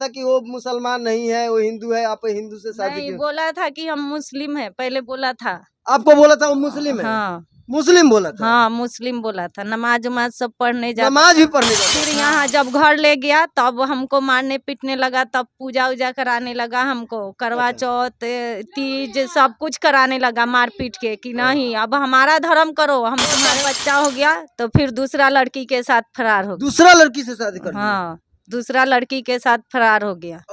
था कि वो मुसलमान नहीं है, वो हिंदू है, आप हिंदू से शादी नहीं क्यों? बोला था कि हम मुस्लिम है, पहले बोला था। आपको बोला था वो मुस्लिम है? हाँ मुस्लिम बोला था? हाँ, मुस्लिम बोला था। नमाज उमाज सब पढ़ने जाता। नमाज भी पढ़ने जाता फिर था? यहाँ जब घर ले गया तब हमको मारने पीटने लगा, तब पूजा उजा कराने लगा हमको, करवा अच्छा। चौथ तीज सब कुछ कराने लगा मार पीट के कि नहीं अब हमारा धर्म करो, हम तुम्हारा बच्चा हो गया तो फिर दूसरा लड़की के साथ फरार हो गया। दूसरा लड़की से शादी कर लिया? हाँ, दूसरा लड़की के साथ फरार हो गया।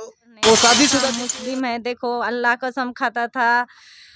वो शादीशुदा थी? मुस्लिम है, देखो अल्लाह कसम खाता था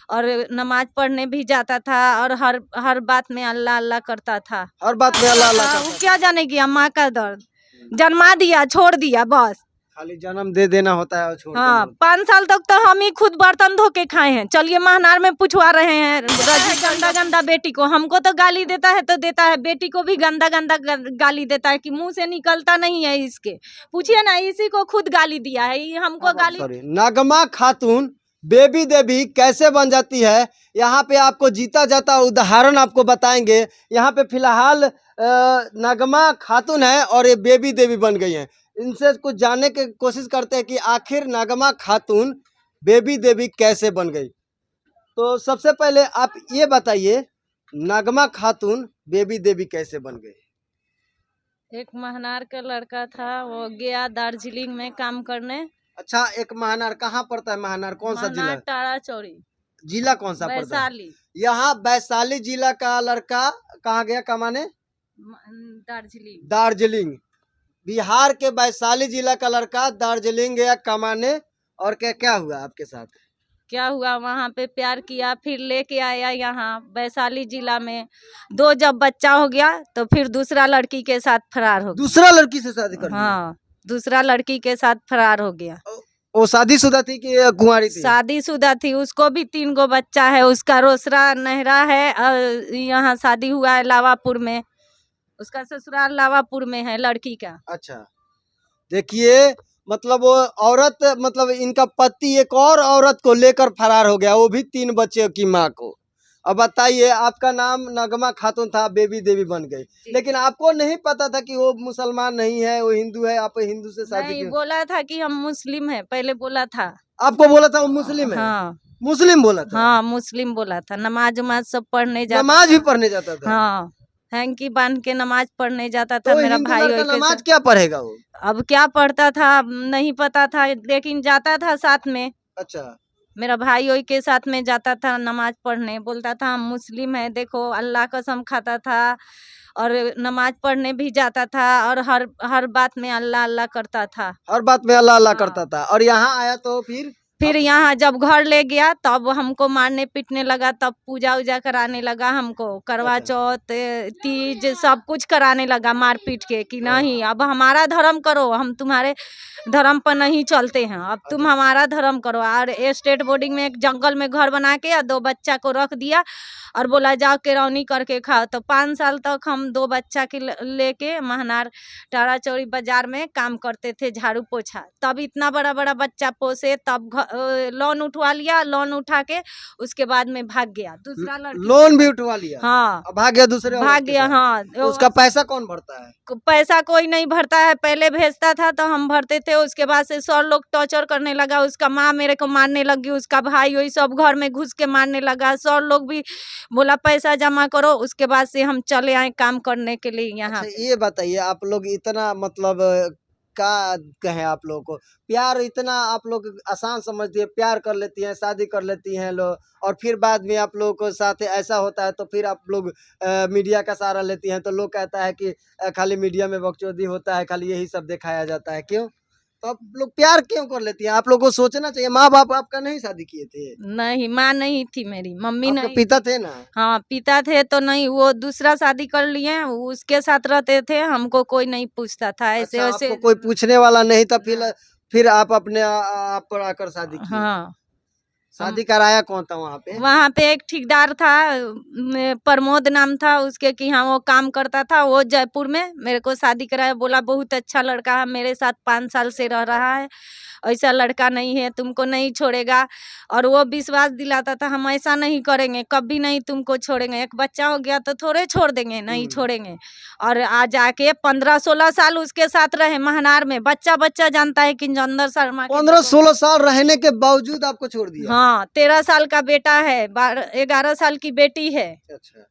और नमाज पढ़ने भी जाता था और हर बात में अल्लाह अल्लाह करता था। हर बात में अल्लाह अल्लाह वो करता था। क्या जानेगी अम्मा का दर्द, जन्मा दिया छोड़ दिया बस। खाली जन्म दे देना होता है और छोड़ देना हाँ, होता 5 साल तक तो हम ही खुद बर्तन धो के खाए हैं। चलिए महनार में पूछवा रहे हैं रजी गंदा गंदा बेटी को, हमको तो गाली देता है तो देता है, बेटी को भी गंदा गंदा गाली देता है कि मुंह से निकलता नहीं है इसके। पूछिए ना, इसी को खुद गाली दिया है, ये हमको है। गाली। सॉरी, नगमा खातून बेबी देवी कैसे बन जाती है, यहाँ पे आपको जीता जाता उदाहरण आपको बताएंगे। यहाँ पे फिलहाल नगमा खातून है और ये बेबी देवी बन गई हैं। इनसे कुछ जानने की कोशिश करते हैं कि आखिर नगमा खातून बेबी देवी कैसे बन गई। तो सबसे पहले आप ये बताइए, नगमा खातून बेबी देवी कैसे बन गई? एक महनार का लड़का था, वो गया दार्जिलिंग में काम करने। अच्छा, एक महनार कहाँ पड़ता है? महनार कौन सा जिला? महनार टाड़ा चौड़ी, जिला कौन सा पड़ता है? वैशाली, यहाँ वैशाली जिला का लड़का कहाँ गया कमाने? दार्जिलिंग। दार्जिलिंग। बिहार के वैशाली जिला का लड़का दार्जिलिंग गया कमाने, और क्या क्या हुआ आपके साथ? क्या हुआ, वहाँ पे प्यार किया, फिर लेके आया यहाँ वैशाली जिला में। दो जब बच्चा हो गया तो फिर दूसरा लड़की के साथ फरार हो गया। दूसरा लड़की से शादी कर लिया? हाँ, दूसरा लड़की के साथ फरार हो गया। वो शादीशुदा थी कि कुंवारी थी? शादीशुदा थी, उसको भी 3 गो बच्चा है, उसका रोसड़ा नहरा है और यहाँ शादी हुआ है लावापुर में, उसका ससुराल लावापुर में है लड़की का। अच्छा, देखिए, मतलब वो औरत, मतलब इनका पति एक और औरत को लेकर फरार हो गया, वो भी 3 बच्चे की माँ को। अब बताइए, आपका नाम नगमा खातून था, बेबी देवी बन गई, लेकिन आपको नहीं पता था कि वो मुसलमान नहीं है, वो हिंदू है, आप हिंदू से शादी नहीं क्यों? बोला था कि हम मुस्लिम है, पहले बोला था। आपको बोला था वो मुस्लिम है? हाँ मुस्लिम बोला था? हाँ, मुस्लिम बोला था। नमाज उमाज सब पढ़ने जाता। नमाज भी पढ़ने जाता था? हाँ, हैंकी बांध के नमाज पढ़ने जाता था तो मेरा हिंदू भाई लड़का के नमाज साथ। क्या पढ़ेगा वो? अब क्या पढ़ता था नहीं पता था, लेकिन जाता था साथ में। अच्छा। मेरा भाई ओई के साथ में जाता था नमाज पढ़ने, बोलता था हम मुस्लिम है, देखो अल्लाह कसम खाता था और नमाज पढ़ने भी जाता था और हर बात में अल्लाह अल्लाह करता था। हर बात में अल्लाह अल्लाह हाँ। करता था, और यहाँ आया तो फिर यहाँ जब घर ले गया तब हमको मारने पीटने लगा, तब पूजा उजा कराने लगा हमको, करवा अच्छा। चौथ तीज सब कुछ कराने लगा मार पीट के कि नहीं अब हमारा धर्म करो, हम तुम्हारे धर्म पर नहीं चलते हैं, अब तुम हमारा धर्म करो। और स्टेट बोर्डिंग में एक जंगल में घर बना के 2 बच्चा को रख दिया और बोला जाओ केरौनी करके खाओ। तो 5 साल तक हम 2 बच्चा के लेके महनार टाड़ा चौड़ी बाजार में काम करते थे, झाड़ू पोछा। तब इतना बड़ा बड़ा बच्चा पोसे, तब लोन उठवा लिया, लोन उठा के उसके बाद में भाग गया दूसरा लड़की। लोन भी उठवा लिया? हाँ, अब भाग गया दूसरे औरत भाग के गया। साथ? हाँ, तो उसका पैसा कौन भरता है? पैसा कोई नहीं भरता है, पहले भेजता था तो हम भरते थे, उसके बाद से सर लोग टॉर्चर करने लगा, उसका माँ मेरे को मारने लगी, उसका भाई वही सब घर में घुस के मारने लगा, सर लोग भी बोला पैसा जमा करो, उसके बाद से हम चले आए काम करने के लिए यहाँ। अच्छा, ये बताइए, आप लोग इतना मतलब क्या कहें, आप लोगों को प्यार इतना आप लोग आसान समझती है, प्यार कर लेती हैं, शादी कर लेती हैं लोग, और फिर बाद में आप लोगों को साथ ऐसा होता है तो फिर आप लोग मीडिया का सहारा लेती हैं, तो लोग कहता है कि खाली मीडिया में बकचोदी होता है, खाली यही सब दिखाया जाता है, क्यों? तो आप लोग प्यार क्यों कर लेती हैं? आप लोगों को सोचना चाहिए, माँ बाप आपका नहीं शादी किए थे? नहीं, माँ नहीं थी मेरी, मम्मी आपके नहीं। पिता थे ना? हाँ, पिता थे तो नहीं, वो दूसरा शादी कर लिए, उसके साथ रहते थे, हमको कोई नहीं पूछता था ऐसे अच्छा, वैसे। आपको कोई पूछने वाला नहीं था, फिर आप अपने आप पर आकर शादी किए? हाँ, शादी कराया कौन था वहाँ पे? वहाँ पे एक ठेकेदार था, प्रमोद नाम था उसके, कि हाँ वो काम करता था, वो जयपुर में मेरे को शादी कराया। बोला बहुत अच्छा लड़का है, मेरे साथ 5 साल से रह रहा है, ऐसा लड़का नहीं है, तुमको नहीं छोड़ेगा। और वो विश्वास दिलाता था, हम ऐसा नहीं करेंगे, कभी नहीं तुमको छोड़ेंगे, एक बच्चा हो गया तो थोड़े छोड़ देंगे, नहीं छोड़ेंगे। और आज आके 15-16 साल उसके साथ रहे महनार में, बच्चा बच्चा जानता है कि जोगिंदर शर्मा के 15-16 साल रहने के बावजूद आपको छोड़ दिया? हाँ, 13 साल का बेटा है, 11 साल की बेटी है। अच्छा।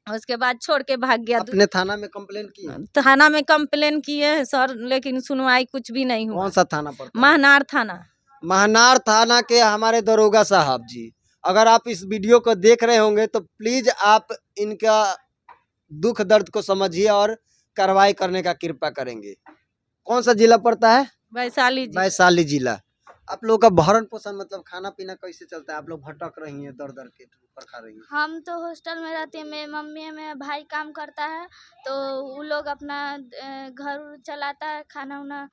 उसके बाद छोड़ के भाग गया। अपने थाना में कंप्लेन की? थाना में कंप्लेन किए हैं सर, लेकिन सुनवाई कुछ भी नहीं हुआ। कौन सा थाना पड़ता है? महनार थाना। महनार थाना के हमारे दरोगा साहब जी, अगर आप इस वीडियो को देख रहे होंगे तो प्लीज आप इनका दुख दर्द को समझिए और कार्रवाई करने का कृपा करेंगे। कौन सा जिला पड़ता है? वैशाली जी। वैशाली जिला। आप लोगों का भरण पोषण मतलब खाना पीना कैसे चलता है? आप लोग भटक रही हैं, दर दर के ऊपर खा रही हैं। हम तो हॉस्टल में रहते हैं, मेरी मम्मी है, मेरा भाई काम करता है, तो वो लोग अपना घर चलाता है, खाना उना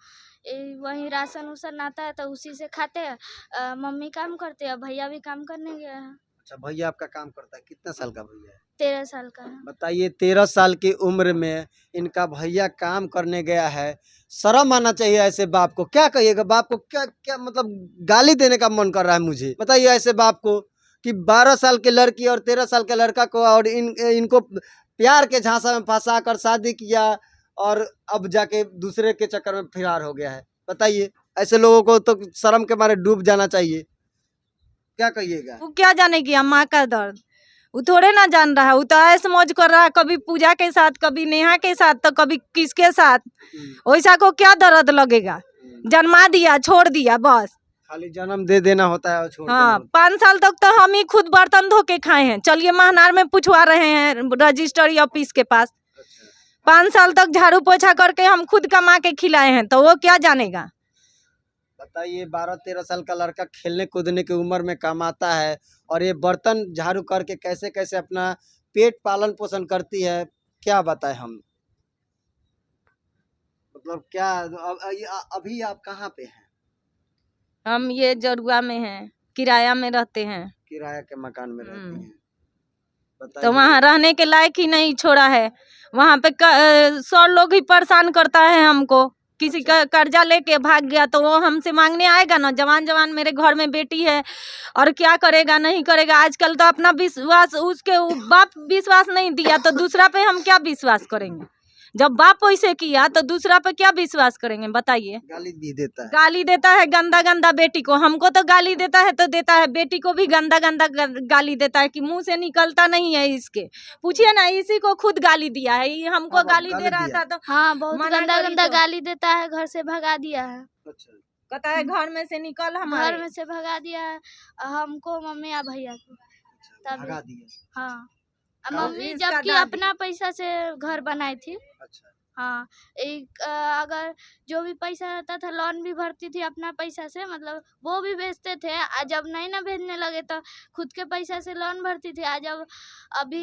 वहीं राशन उसन आता है तो उसी से खाते हैं। मम्मी काम करते हैं, भैया भी काम करने गया है। अच्छा, भैया आपका काम करता है? कितना साल का भैया है? 13 साल का है। बताइए, 13 साल की उम्र में इनका भैया काम करने गया है। शर्म आना चाहिए ऐसे बाप को। क्या कहिएगा बाप को? क्या क्या मतलब गाली देने का मन कर रहा है मुझे। बताइए ऐसे बाप को कि 12 साल की लड़की और 13 साल के लड़का को और इनको प्यार के झांसा में फंसा कर शादी किया और अब जाके दूसरे के चक्कर में फरार हो गया है। बताइए, ऐसे लोगों को तो शर्म के मारे डूब जाना चाहिए। क्या कहिएगा? वो क्या जानेगी अम्मा का दर्द, वो थोड़े ना जान रहा है। वो तो ऐश मौज कर रहा है, कभी पूजा के साथ, कभी नेहा के साथ, तो कभी किसके साथ। वैसा को क्या दर्द लगेगा? जन्मा दिया, छोड़ दिया, बस खाली जन्म दे देना होता है और छोड़ हाँ। देना। 5 साल तक तो हम ही खुद बर्तन धो के खाए हैं। चलिए महनार में पूछवा रहे हैं रजिस्ट्री ऑफिस के पास। 5 साल तक झाड़ू पोछा करके हम खुद कमा के खिलाए हैं, तो वो क्या जानेगा? बताइए, 12-13 साल का लड़का खेलने कूदने की उम्र में कमाता है और ये बर्तन झाड़ू करके कैसे कैसे अपना पेट पालन पोषण करती है, क्या बताएं हम। मतलब क्या अभी आप कहाँ पे हैं? हम ये जरुआ में हैं, किराया में रहते हैं। किराया के मकान में रहती हैं। तो बताइए। वहाँ रहने के लायक ही नहीं छोड़ा है। वहाँ पे 100 लोग ही परेशान करता है हमको। किसी का कर्जा लेके भाग गया तो वो हमसे मांगने आएगा ना। जवान जवान मेरे घर में बेटी है, और क्या करेगा नहीं करेगा। आजकल तो अपना विश्वास, उसके बाप विश्वास नहीं दिया तो दूसरा पे हम क्या विश्वास करेंगे? जब बाप वैसे किया तो दूसरा पे क्या विश्वास करेंगे? बताइए। गाली भी देता है। गाली देता है गंदा गंदा बेटी को। हमको तो गाली देता है तो देता है, बेटी को भी गंदा गंदा गाली देता है कि मुंह से निकलता नहीं है इसके। पूछिए ना, इसी को खुद गाली दिया है। ये हमको गाली दे रहा था तो हाँ, बहुत मना गंदा करी गंदा तो। गाली देता है, घर से भगा दिया है। अच्छा। कहता है घर में से निकल हमारे। घर में से भगा दिया है हमको, मम्मी या भैया को। तभी भगा दिया। हाँ, कहाँ? मम्मी इसका जबकि दादी। अपना पैसा से घर बनाई थी। अच्छा। हाँ, एक अगर जो भी पैसा रहता था लोन भी भरती थी अपना पैसा से, मतलब वो भी भेजते थे। आज जब नहीं ना भेजने लगे तो खुद के पैसा से लोन भरती थी। आज जब अभी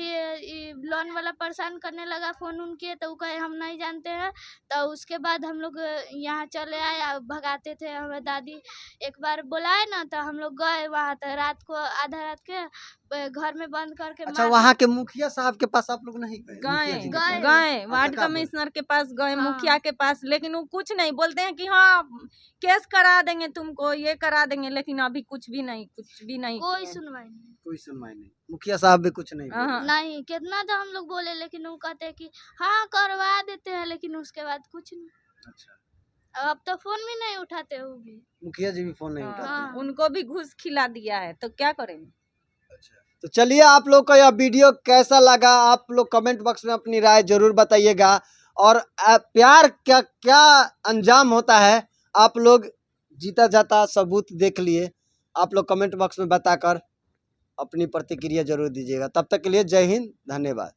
लोन वाला परेशान करने लगा, फ़ोन उन किए तो वो कहे हम नहीं जानते हैं। तो उसके बाद हम लोग यहाँ चले आए, भगाते थे। हमारे दादी एक बार बुलाए ना तो हम लोग गए वहाँ, तो रात को आधा रात के घर में बंद करके अच्छा, मार वहाँ के मुखिया साहब के पास आप लोग नहीं गए? मुखिया जी के पास? गए वार्ड क्या कमिश्नर के पास गए, हाँ। मुखिया के पास, लेकिन वो कुछ नहीं बोलते हैं कि हाँ केस करा देंगे तुमको, ये करा देंगे, लेकिन अभी कुछ भी नहीं कोई किए। सुनवाई नहीं। कोई सुनवाई नहीं। मुखिया साहब भी कुछ नहीं बोले। हाँ। नहीं, कितना तो हम लोग बोले, लेकिन वो कहते हैं कि हाँ करवा देते हैं, लेकिन उसके बाद कुछ नहीं। अच्छा। अब तो फोन भी नहीं उठाते वो भी। मुखिया जी भी फोन नहीं हाँ, उठाते हैं। उनको भी घूस खिला दिया है तो क्या करेंगे। अच्छा। तो चलिए, आप लोग का यह वीडियो कैसा लगा आप लोग कमेंट बॉक्स में अपनी राय जरूर बताइएगा। और प्यार क्या क्या अंजाम होता है आप लोग जीता जाता सबूत देख लिए। आप लोग कमेंट बॉक्स में बताकर अपनी प्रतिक्रिया जरूर दीजिएगा। तब तक के लिए जय हिंद, धन्यवाद।